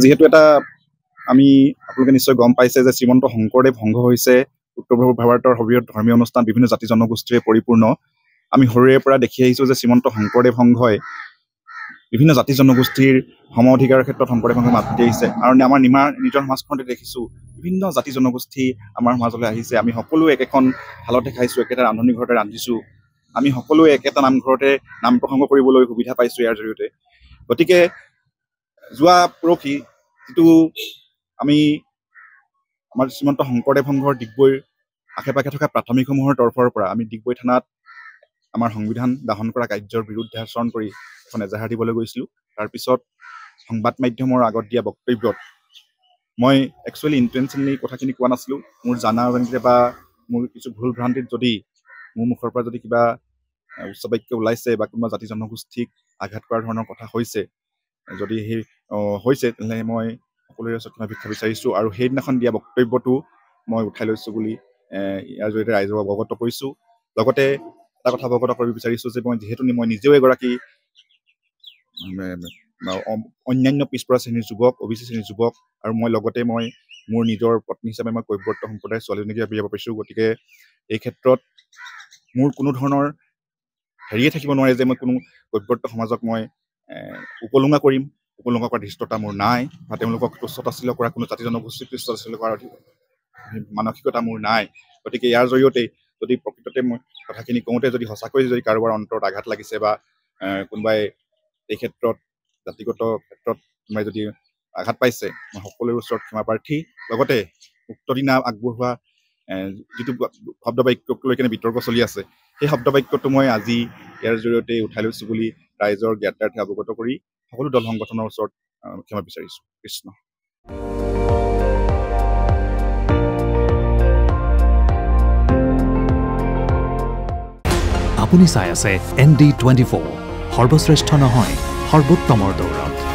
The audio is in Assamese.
যিহেতু এটা আমি আপোনালোকে নিশ্চয় গম পাইছে যে শ্ৰীমন্ত শংকৰদেৱ সংঘ হৈছে উত্তৰ পূব ভাৰতৰ সৰ্ববৃহৎ ধৰ্মীয় অনুষ্ঠান বিভিন্ন জাতি জনগোষ্ঠীৰে পৰিপূৰ্ণ। আমি সৰুৰে পৰা দেখি আহিছোঁ যে শ্ৰীমন্ত শংকৰদেৱ সংঘই বিভিন্ন জাতি জনগোষ্ঠীৰ সম অধিকাৰৰ ক্ষেত্ৰত শংকৰদেৱ সংঘই মাত মাতি আহিছে। আৰু আমাৰ নিজৰ সমাজখনতে দেখিছোঁ বিভিন্ন জাতি জনগোষ্ঠী আমাৰ সমাজলৈ আহিছে। আমি সকলোৱে একেখন থালতে খাইছোঁ, একেটা ৰান্ধনি ঘৰতে ৰান্ধিছোঁ, আমি সকলোৱে একেটা নামঘৰতে নাম প্ৰসংগ কৰিবলৈ সুবিধা পাইছোঁ ইয়াৰ জৰিয়তে। গতিকে যোৱা পৰহি যিটো আমি আমাৰ শ্ৰীমন্ত শংকৰদেৱ সংঘৰ ডিগবৈৰ আশে পাশে থকা প্ৰাথমিকসমূহৰ তৰফৰ পৰা আমি ডিগবৈ থানাত আমাৰ সংবিধান দাহন কৰা কাৰ্যৰ বিৰুদ্ধে আচৰণ কৰি এখন এজাহাৰ দিবলৈ গৈছিলোঁ। তাৰপিছত সংবাদ মাধ্যমৰ আগত দিয়া বক্তব্যত মই একচুৱেলি ইণ্টেনশ্যনেলি কথাখিনি কোৱা নাছিলোঁ। মোৰ জানা অজানিতে বা মোৰ কিছু ভুল ভ্ৰান্তিত যদি মোৰ মুখৰ পৰা যদি কিবা উচ্চ বাক্য ওলাইছে বা কোনোবা জাতি জনগোষ্ঠীক আঘাত কৰাৰ ধৰণৰ কথা হৈছে, যদি সেই হৈছে তেনেহ'লে মই সকলোৰে ওচৰত ক্ষমা ভিক্ষা বিচাৰিছোঁ। আৰু সেইদিনাখন দিয়া বক্তব্যটো মই উঠাই লৈছোঁ বুলি ইয়াৰ জৰিয়তে ৰাইজক অৱগত কৰিছোঁ। লগতে এটা কথা অৱগত কৰিব বিচাৰিছোঁ যে যিহেতু মই নিজেও এগৰাকী অন্যান্য পিছপৰা শ্ৰেণীৰ যুৱক, OBC শ্ৰেণীৰ যুৱক, আৰু লগতে মোৰ নিজৰ পত্নী হিচাপে মই কৈৱৰ্ত সম্প্ৰদায়ৰ ছোৱালীজনীকে বিয়া পাইছোঁ। গতিকে এই ক্ষেত্ৰত মোৰ কোনো ধৰণৰ হেৰিয়ে থাকিব নোৱাৰে যে মই কোনো কৈৱৰ্ত সমাজক মই উপলুঙা কৰিম। উপলুঙা কৰাৰ ধৃষ্টতা মোৰ নাই, বা তেওঁলোকক তুচ্ছতাচ্ছিল্য কৰা কোনো জাতি জনগোষ্ঠীক তুচ্ছতাচ্ছিল্য কৰাৰ মানসিকতা মোৰ নাই। গতিকে ইয়াৰ জৰিয়তে যদি প্ৰকৃততে মই কথাখিনি কওঁতে যদি সঁচাকৈ যদি কাৰোবাৰ অন্তৰত আঘাত লাগিছে বা কোনোবাই এই ক্ষেত্ৰত জাতিগত ক্ষেত্ৰত কোনোবাই যদি আঘাত পাইছে, মই সকলোৰে ওচৰত ক্ষমা প্ৰাৰ্থী। লগতে উক্ত দিনা আগবঢ়োৱা যিটো শব্দ বাক্যক লৈ কেনে বিতৰ্ক চলি আছে, সেই শব্দ বাক্যটো মই আজি ইয়াৰ জৰিয়তে উঠাই লৈছোঁ বুলি ৰাইজৰ জ্ঞাতাৰ্থে অৱগত কৰি সকলো দল সংগঠনৰ ওচৰত ক্ষমা বিচাৰিছোঁ। কৃষ্ণ। আপুনি চাই আছে ND24, সৰ্বশ্ৰেষ্ঠ নহয় সৰ্বোত্তমৰ দৌৰত।